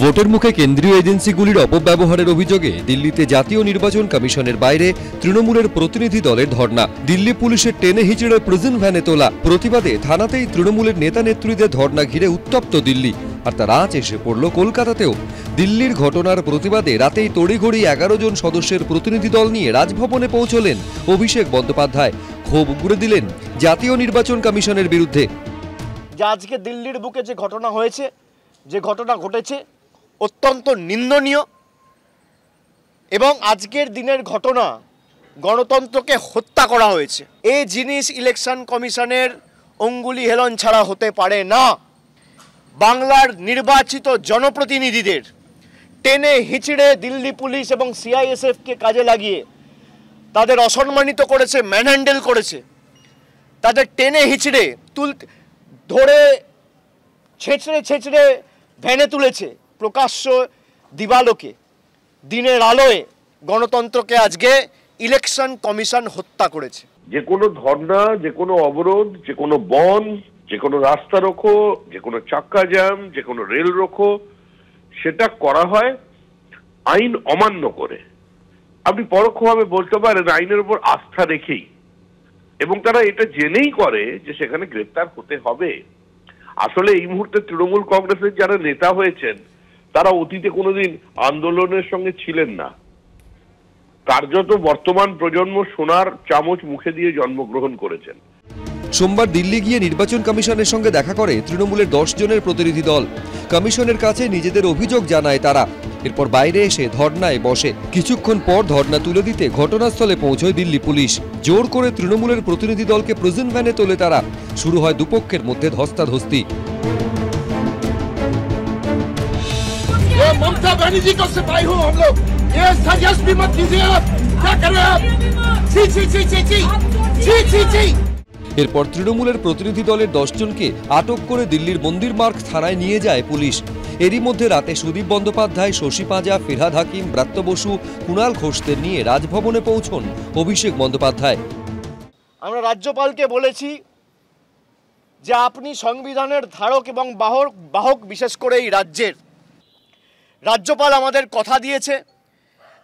ভোটের মুখে কেন্দ্রীয় এজেন্সিগুলির অপব্যবহারের অভিযোগে দিল্লিতে জাতীয় নির্বাচন কমিশনের বাইরে তৃণমূলের প্রতিনিধি দলের ধর্ণা। দিল্লি পুলিশের টেনে হিচড়ে প্রিজন ভ্যানে তোলা প্রতিবাদে থানাতেই তৃণমূলের নেতা নেত্রীদের ধর্ণা ঘিরে উত্তপ্ত দিল্লি। আর তার আঁচ এসে পড়ল কলকাতাতেও। দিল্লির ঘটনার প্রতিবাদে রাতেই তড়িঘড়ি 11 জন সদস্যের প্রতিনিধি দল নিয়ে রাজভবনে পৌঁছলেন অভিষেক বন্দ্যোপাধ্যায়। ক্ষোভ উগরে দিলেন জাতীয় নির্বাচন কমিশনের বিরুদ্ধে। আজকে দিল্লির বুকে যে ঘটনা হয়েছে, যে ঘটনা ঘটেছে, অত্যন্ত নিন্দনীয় এবং আজকের দিনের ঘটনা গণতন্ত্রকে হত্যা করা হয়েছে। এই জিনিস ইলেকশন কমিশনের অঙ্গুলি হেলন ছাড়া হতে পারে না। বাংলার নির্বাচিত জনপ্রতিনিধিদের টেনে হিচড়ে দিল্লি পুলিশ এবং সিআইএসএফকে কাজে লাগিয়ে তাদের অসম্মানিত করেছে, ম্যানহ্যান্ডেল করেছে, তাদের টেনে হিচড়ে ধরে ছেঁচড়ে ভ্যানে তুলেছে। প্রকাশ্য দিবালোকে দিনের আলোয় গণতন্ত্রকে আজকে ইলেকশন কমিশন হত্যা করেছে। যে কোনো ধর্ণা, যে কোনো অবরোধ, যে কোনো বন, যে কোনো রাস্তা রোখো, যে কোনো চাক্কা জ্যাম, যে কোনো রেল রোখো, সেটা করা হয় আইন অমান্য করে। আপনি পরোক্ষভাবে বলতে পারেন আইনের উপর আস্থা রেখেই, এবং তারা এটা জেনেই করে যে সেখানে গ্রেপ্তার হতে হবে। আসলে এই মুহূর্তে তৃণমূল কংগ্রেসের যারা নেতা হয়েছেন তারা অতীতে কোনোদিন আন্দোলনের সঙ্গে ছিলেন না। কার্যত বর্তমান প্রজন্ম সোনার চামচ মুখে দিয়ে জন্মগ্রহণ করেছেন। সোমবার দিল্লি গিয়ে নির্বাচন কমিশনের সঙ্গে দেখা করে তৃণমূলের 10 জনের প্রতিনিধি দল। কমিশনের কাছে নিজেদের অভিযোগ জানায় তারা। এরপর বাইরে এসে ধর্নায় বসে। কিছুক্ষণ পর ধর্না তুলে দিতে ঘটনাস্থলে পৌঁছয় দিল্লি পুলিশ। জোর করে তৃণমূলের প্রতিনিধি দলকে প্রিজন ভ্যানে তোলে তারা। শুরু হয় দুপক্ষের মধ্যে ধস্তাধস্তি। ममता बनर्जी को सिपाही हूँ हम लोग, ये सजेस्ट भी मत कीजिए आप, क्या कर रहे हैं आप? ची ची ची ची ची ची ची ची। এরপর তৃণমূলের প্রতিনিধি দলের 10 জনকে আটক করে দিল্লির মন্দির মার্গ থানায় নিয়ে যায় পুলিশ। এরই মধ্যে রাতে সুদীপ বন্দ্যোপাধ্যায়, শশী পাঁজা, ফিরহাদ হাকিম, ব্রাত্য বসু, কুণাল ঘোষদের নিয়ে রাজভবনে পৌঁছন অভিষেক বন্দ্যোপাধ্যায়। আমরা রাজ্যপালকে বলেছি যে আপনি সংবিধানের ধারক এবং বাহক, বিশেষ করে এই রাজ্যের। রাজ্যপাল আমাদের কথা দিয়েছে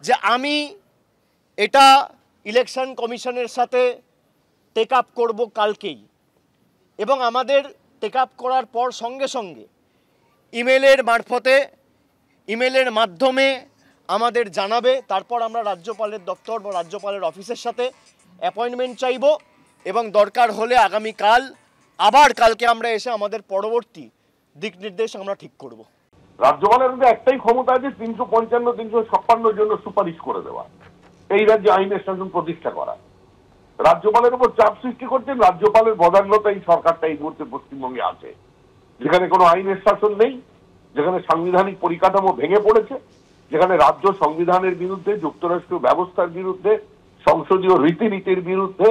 যে আমি এটা ইলেকশন কমিশনের সাথে টেক আপ করবো কালকেই, এবং আমাদের টেক আপ করার পর সঙ্গে সঙ্গে ইমেলের মাধ্যমে আমাদের জানাবে। তারপর আমরা রাজ্যপালের দপ্তর বা রাজ্যপালের অফিসের সাথে অ্যাপয়েন্টমেন্ট চাইব, এবং দরকার হলে আগামীকাল আবার কালকে আমরা এসে আমাদের পরবর্তী দিক নির্দেশ আমরা ঠিক করব। রাজ্যপালের মধ্যে একটাই ক্ষমতা আছে, 355, 356 জন্য সুপারিশ করে দেওয়া, এই রাজ্যে আইনের শাসন প্রতিষ্ঠা করা। রাজ্যপালের উপর চাপ সৃষ্টি করছেন রাজ্যপালের বদান্যতা এই সরকারটা এই মুহূর্তে পশ্চিমবঙ্গে আছে, যেখানে কোনো আইনের শাসন নেই, যেখানে সাংবিধানিক পরিকাঠামো ভেঙে পড়েছে, যেখানে রাজ্য সংবিধানের বিরুদ্ধে, যুক্তরাষ্ট্রীয় ব্যবস্থার বিরুদ্ধে, সংসদীয় রীতিনীতির বিরুদ্ধে,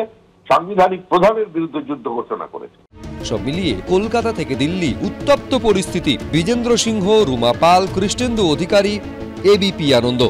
সাংবিধানিক প্রধানের বিরুদ্ধে যুদ্ধ ঘোষণা করেছে। সব মিলিয়ে কলকাতা থেকে দিল্লি উত্তপ্ত পরিস্থিতি। বিজেন্দ্র সিংহ, রুমা পাল, কৃষ্ণেন্দু অধিকারী, এবিপি আনন্দ।